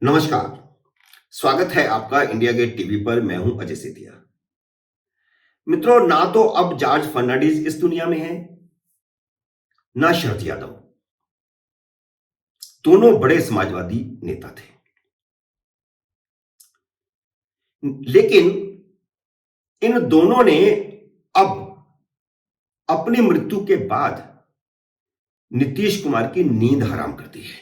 नमस्कार। स्वागत है आपका इंडिया गेट टीवी पर। मैं हूं अजय सेठिया। मित्रों, ना तो अब जॉर्ज फर्नांडिस इस दुनिया में है, ना शरद यादव। दोनों बड़े समाजवादी नेता थे, लेकिन इन दोनों ने अब अपनी मृत्यु के बाद नीतीश कुमार की नींद हराम कर दी है।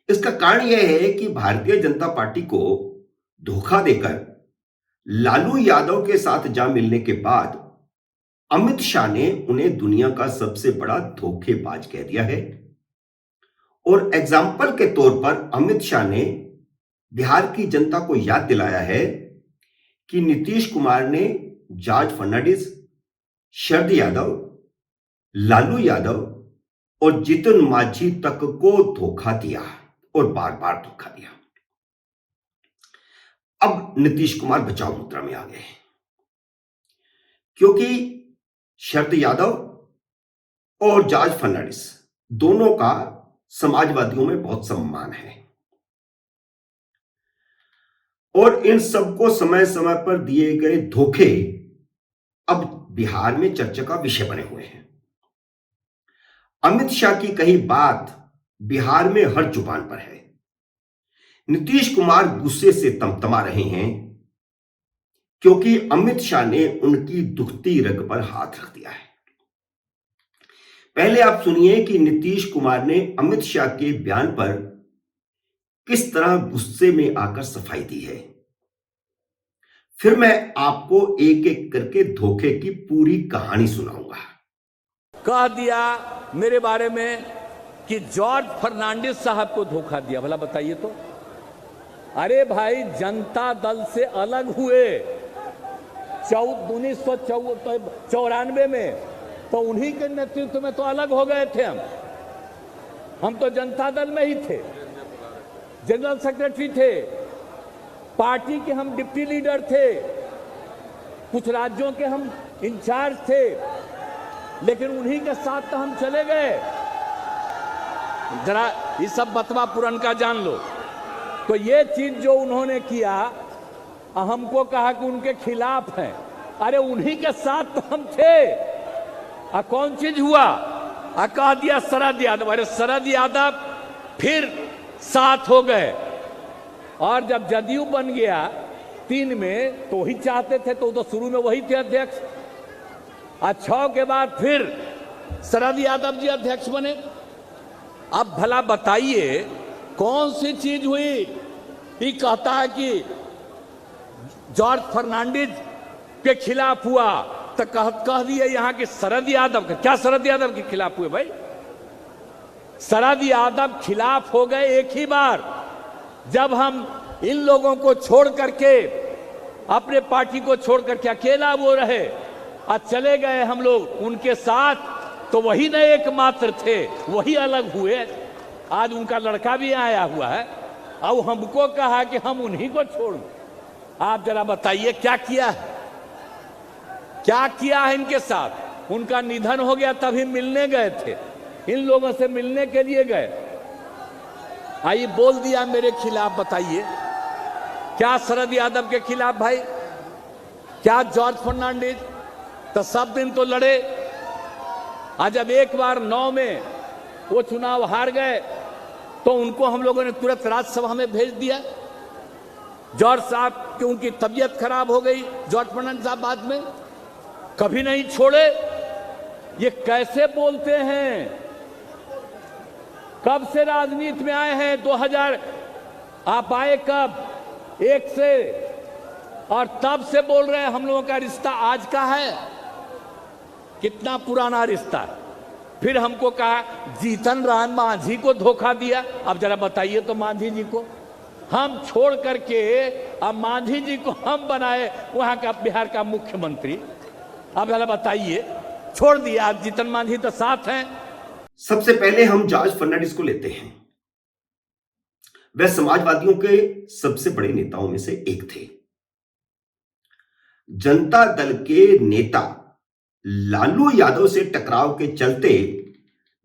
इसका कारण यह है कि भारतीय जनता पार्टी को धोखा देकर लालू यादव के साथ जा मिलने के बाद अमित शाह ने उन्हें दुनिया का सबसे बड़ा धोखेबाज कह दिया है। और एग्जाम्पल के तौर पर अमित शाह ने बिहार की जनता को याद दिलाया है कि नीतीश कुमार ने जॉर्ज फर्नांडिस, शरद यादव, लालू यादव और जीतन मांझी तक को धोखा दिया और बार बार धोखा दिया। अब नीतीश कुमार बचाव मुद्रा में आ गए हैं, क्योंकि शरद यादव और जॉर्ज फर्नांडिस दोनों का समाजवादियों में बहुत सम्मान है और इन सबको समय समय पर दिए गए धोखे अब बिहार में चर्चा का विषय बने हुए हैं। अमित शाह की कही बात बिहार में हर जुबान पर है। नीतीश कुमार गुस्से से तमतमा रहे हैं क्योंकि अमित शाह ने उनकी दुखती रग पर हाथ रख दिया है। पहले आप सुनिए कि नीतीश कुमार ने अमित शाह के बयान पर किस तरह गुस्से में आकर सफाई दी है। फिर मैं आपको एक एक करके धोखे की पूरी कहानी सुनाऊंगा। कह दिया मेरे बारे में कि जॉर्ज फर्नांडिस साहब को धोखा दिया। भला बताइए तो। अरे भाई, जनता दल से अलग हुए 1994 में, तो उन्हीं के नेतृत्व में तो अलग हो गए थे। हम तो जनता दल में ही थे, जनरल सेक्रेटरी थे, पार्टी के हम डिप्टी लीडर थे, कुछ राज्यों के हम इंचार्ज थे, लेकिन उन्हीं के साथ तो हम चले गए। जरा ये सब बतवा पुरन का जान लो। तो ये चीज जो उन्होंने किया, हमको कहा कि उनके खिलाफ हैं। अरे उन्हीं के साथ तो हम थे। कौन चीज हुआ? कह दिया शरद यादव। अरे शरद यादव फिर साथ हो गए, और जब जदयू बन गया 3 में तो ही चाहते थे, तो शुरू में वही थे अध्यक्ष। 6 के बाद फिर शरद यादव जी अध्यक्ष बने। अब भला बताइए कौन सी चीज हुई? ये कहता है कि जॉर्ज फर्नांडिस के खिलाफ हुआ, तो कह दिए यहां कि शरद यादव का। क्या शरद यादव के खिलाफ हुए भाई? शरद यादव खिलाफ हो गए एक ही बार, जब हम इन लोगों को छोड़ करके, अपने पार्टी को छोड़ करके अकेला वो रहे और चले गए हम लोग उनके साथ, तो वही न एकमात्र थे, वही अलग हुए। आज उनका लड़का भी आया हुआ है, अब हमको कहा कि हम उन्हीं को छोड़। आप जरा बताइए क्या किया है, क्या किया है इनके साथ? उनका निधन हो गया तभी मिलने गए थे, इन लोगों से मिलने के लिए गए। आइए बोल दिया मेरे खिलाफ। बताइए क्या शरद यादव के खिलाफ भाई? क्या जॉर्ज फर्नांडिस? तो सब दिन तो लड़े। आज जब एक बार 9 में वो चुनाव हार गए, तो उनको हम लोगों ने तुरंत राज्यसभा में भेज दिया। जॉर्ज साहब की उनकी तबीयत खराब हो गई, जॉर्ज फर्नांडिस साहब बाद में कभी नहीं छोड़े। ये कैसे बोलते हैं? कब से राजनीति में आए हैं? 2000 आप आए कब? 1 से, और तब से बोल रहे हैं हम लोगों का रिश्ता आज का है। कितना पुराना रिश्ता। फिर हमको कहा जीतन राम मांझी को धोखा दिया। अब जरा बताइए तो, मांझी जी को हम छोड़ करके अब मांझी जी को हम बनाए वहां का बिहार का मुख्यमंत्री। अब जरा बताइए, छोड़ दिया। अब जीतन मांझी तो साथ हैं। सबसे पहले हम जॉर्ज फर्नांडिस को लेते हैं। वह समाजवादियों के सबसे बड़े नेताओं में से एक थे। जनता दल के नेता लालू यादव से टकराव के चलते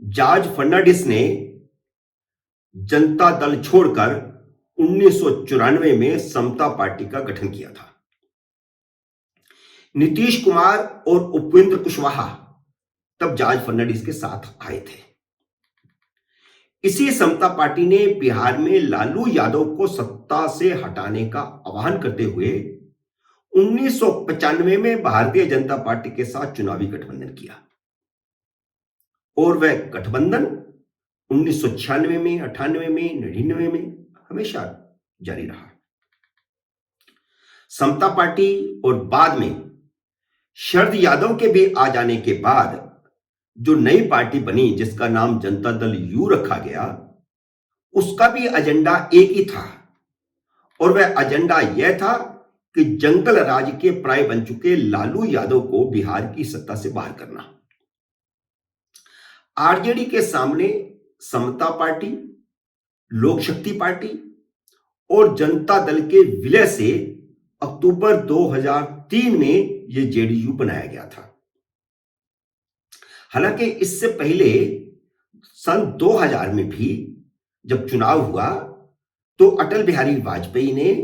जॉर्ज फर्नांडिस ने जनता दल छोड़कर 1994 में समता पार्टी का गठन किया था। नीतीश कुमार और उपेंद्र कुशवाहा तब जॉर्ज फर्नांडिस के साथ आए थे। इसी समता पार्टी ने बिहार में लालू यादव को सत्ता से हटाने का आह्वान करते हुए 1995 में भारतीय जनता पार्टी के साथ चुनावी गठबंधन किया और वह गठबंधन 1996 में, 98 में, 99 में हमेशा जारी रहा। समता पार्टी और बाद में शरद यादव के भी आ जाने के बाद जो नई पार्टी बनी जिसका नाम जनता दल यू रखा गया, उसका भी एजेंडा एक ही था और वह एजेंडा यह था कि जंगल राज के प्राय बन चुके लालू यादव को बिहार की सत्ता से बाहर करना। आरजेडी के सामने समता पार्टी, लोक शक्ति पार्टी और जनता दल के विलय से अक्टूबर 2003 में यह जेडीयू बनाया गया था। हालांकि इससे पहले सन 2000 में भी जब चुनाव हुआ तो अटल बिहारी वाजपेयी ने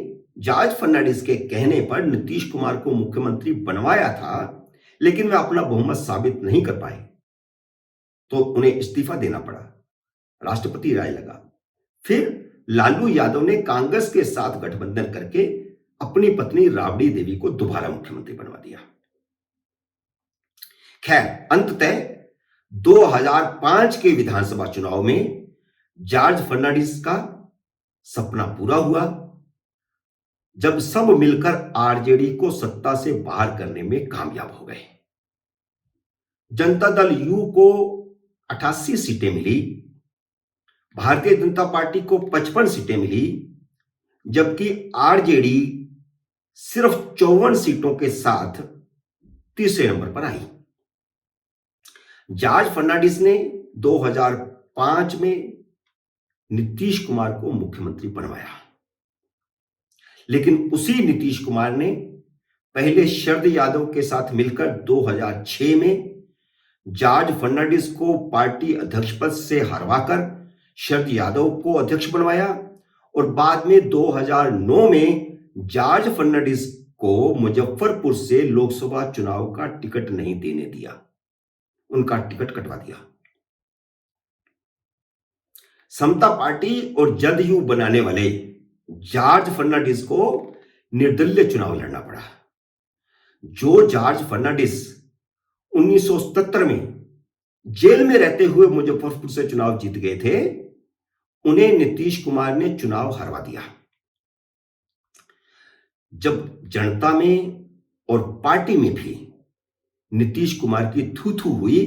जॉर्ज फर्नांडिस के कहने पर नीतीश कुमार को मुख्यमंत्री बनवाया था, लेकिन वे अपना बहुमत साबित नहीं कर पाए तो उन्हें इस्तीफा देना पड़ा। राष्ट्रपति राय लगा। फिर लालू यादव ने कांग्रेस के साथ गठबंधन करके अपनी पत्नी राबड़ी देवी को दोबारा मुख्यमंत्री बनवा दिया। खैर, अंततः 2005 के विधानसभा चुनाव में जॉर्ज फर्नांडिस का सपना पूरा हुआ जब सब मिलकर आरजेडी को सत्ता से बाहर करने में कामयाब हो गए। जनता दल यू को 88 सीटें मिली, भारतीय जनता पार्टी को 55 सीटें मिली, जबकि आरजेडी सिर्फ 54 सीटों के साथ तीसरे नंबर पर आई। जॉर्ज फर्नांडिस ने 2005 में नीतीश कुमार को मुख्यमंत्री बनवाया, लेकिन उसी नीतीश कुमार ने पहले शरद यादव के साथ मिलकर 2006 में जॉर्ज फर्नांडिस को पार्टी अध्यक्ष पद से हरवाकर शरद यादव को अध्यक्ष बनवाया और बाद में 2009 में जॉर्ज फर्नांडिस को मुजफ्फरपुर से लोकसभा चुनाव का टिकट नहीं देने दिया, उनका टिकट कटवा दिया। समता पार्टी और जदयू बनाने वाले जॉर्ज फर्नांडिस को निर्दलीय चुनाव लड़ना पड़ा। जो जॉर्ज फर्नांडिस 1977 में जेल में रहते हुए मुजफ्फरपुर से चुनाव जीत गए थे, उन्हें नीतीश कुमार ने चुनाव हरवा दिया। जब जनता में और पार्टी में भी नीतीश कुमार की थू थू हुई,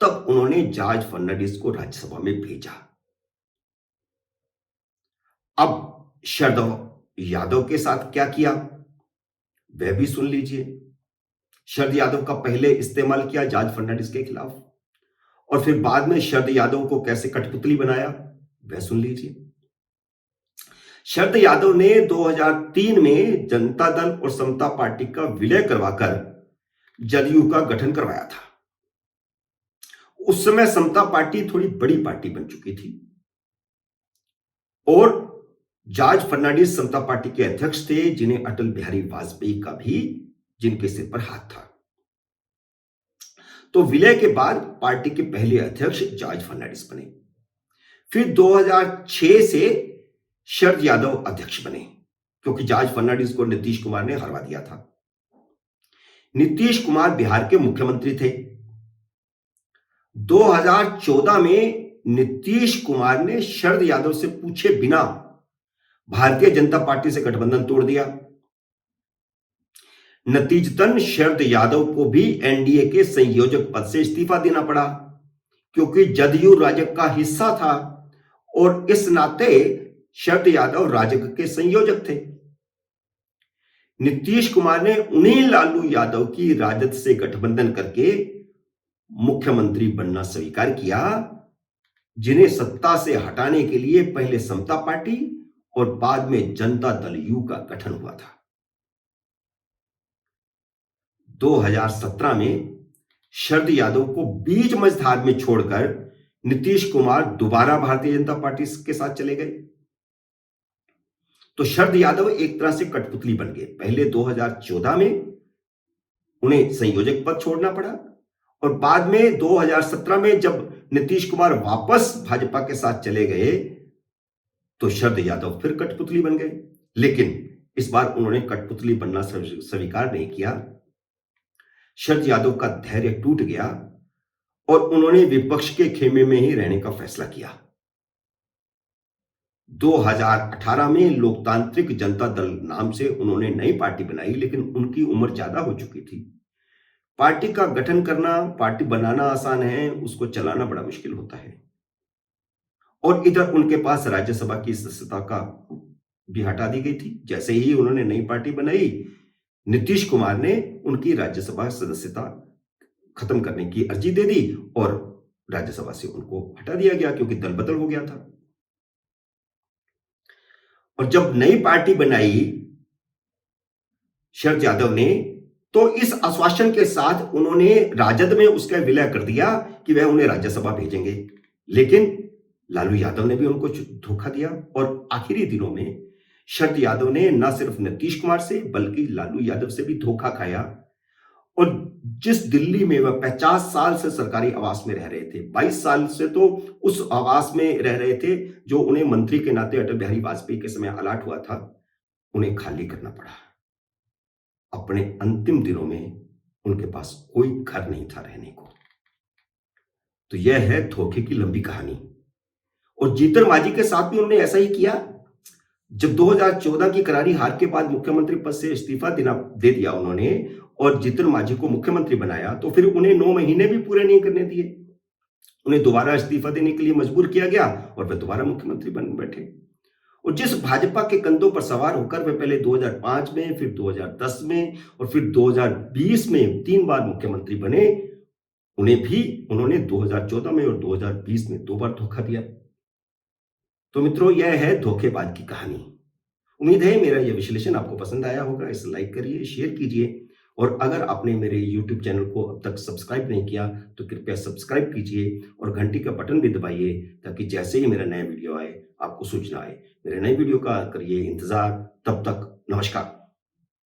तब उन्होंने जॉर्ज फर्नांडिस को राज्यसभा में भेजा। अब शरद यादव के साथ क्या किया वह भी सुन लीजिए। शरद यादव का पहले इस्तेमाल किया जॉर्ज फर्नांडिस के खिलाफ और फिर बाद में शरद यादव को कैसे कठपुतली बनाया वह सुन लीजिए। शरद यादव ने 2003 में जनता दल और समता पार्टी का विलय करवाकर जदयू का गठन करवाया था। उस समय समता पार्टी थोड़ी बड़ी पार्टी बन चुकी थी और जॉर्ज फर्नांडिस समता पार्टी के अध्यक्ष थे, जिन्हें अटल बिहारी वाजपेयी का भी जिनके सिर पर हाथ था। तो विलय के बाद पार्टी के पहले अध्यक्ष जॉर्ज फर्नांडिस बने। फिर 2006 से शरद यादव अध्यक्ष बने क्योंकि जॉर्ज फर्नांडिस को नीतीश कुमार ने हरवा दिया था। नीतीश कुमार बिहार के मुख्यमंत्री थे। 2014 में नीतीश कुमार ने शरद यादव से पूछे बिना भारतीय जनता पार्टी से गठबंधन तोड़ दिया। नतीजतन शरद यादव को भी एनडीए के संयोजक पद से इस्तीफा देना पड़ा क्योंकि जदयू राजग का हिस्सा था और इस नाते शरद यादव राजग के संयोजक थे। नीतीश कुमार ने उन्हीं लालू यादव की राजद से गठबंधन करके मुख्यमंत्री बनना स्वीकार किया, जिन्हें सत्ता से हटाने के लिए पहले समता पार्टी और बाद में जनता दल यू का गठन हुआ था। 2017 में शरद यादव को बीच मझधार में छोड़कर नीतीश कुमार दोबारा भारतीय जनता पार्टी के साथ चले गए, तो शरद यादव एक तरह से कठपुतली बन गए। पहले 2014 में उन्हें संयोजक पद छोड़ना पड़ा और बाद में 2017 में जब नीतीश कुमार वापस भाजपा के साथ चले गए तो शरद यादव फिर कठपुतली बन गए। लेकिन इस बार उन्होंने कठपुतली बनना स्वीकार नहीं किया। शरद यादव का धैर्य टूट गया और उन्होंने विपक्ष के खेमे में ही रहने का फैसला किया। 2018 में लोकतांत्रिक जनता दल नाम से उन्होंने नई पार्टी बनाई, लेकिन उनकी उम्र ज्यादा हो चुकी थी। पार्टी का गठन करना, पार्टी बनाना आसान है, उसको चलाना बड़ा मुश्किल होता है। और इधर उनके पास राज्यसभा की सदस्यता का भी हटा दी गई थी। जैसे ही उन्होंने नई पार्टी बनाई, नीतीश कुमार ने उनकी राज्यसभा सदस्यता खत्म करने की अर्जी दे दी और राज्यसभा से उनको हटा दिया गया क्योंकि दल बदल हो गया था। और जब नई पार्टी बनाई शरद यादव ने, तो इस आश्वासन के साथ उन्होंने राजद में उसका विलय कर दिया कि वह उन्हें राज्यसभा भेजेंगे। लेकिन लालू यादव ने भी उनको धोखा दिया और आखिरी दिनों में शरद यादव ने न सिर्फ नीतीश कुमार से बल्कि लालू यादव से भी धोखा खाया। और जिस दिल्ली में वह 50 साल से सरकारी आवास में रह रहे थे, 22 साल से तो उस आवास में रह रहे थे जो उन्हें मंत्री के नाते अटल बिहारी वाजपेयी के समय अलॉट हुआ था, उन्हें खाली करना पड़ा। अपने अंतिम दिनों में उनके पास कोई घर नहीं था रहने को। तो यह है धोखे की लंबी कहानी। और जीतन मांझी के साथ भी उन्होंने ऐसा ही किया। जब 2014 की करारी हार के बाद मुख्यमंत्री पद से इस्तीफा दे दिया उन्होंने और जीतन मांझी को मुख्यमंत्री बनाया, तो फिर उन्हें 9 महीने भी पूरे नहीं करने दिए। उन्हें दोबारा इस्तीफा देने के लिए मजबूर किया गया और वे दोबारा मुख्यमंत्री बन बैठे। और जिस भाजपा के कंधों पर सवार होकर वे पहले 2005 में, फिर 2010 में और फिर 2020 में 3 बार मुख्यमंत्री बने, उन्हें भी उन्होंने 2014 में और 2020 में 2 बार धोखा दिया। तो मित्रों, यह है धोखेबाज की कहानी। उम्मीद है मेरा यह विश्लेषण आपको पसंद आया होगा। इसे लाइक करिए, शेयर कीजिए और अगर आपने मेरे YouTube चैनल को अब तक सब्सक्राइब नहीं किया तो कृपया सब्सक्राइब कीजिए और घंटी का बटन भी दबाइए ताकि जैसे ही मेरा नया वीडियो आए आपको सूचना आए। मेरे नए वीडियो का करिए इंतजार। तब तक नमस्कार।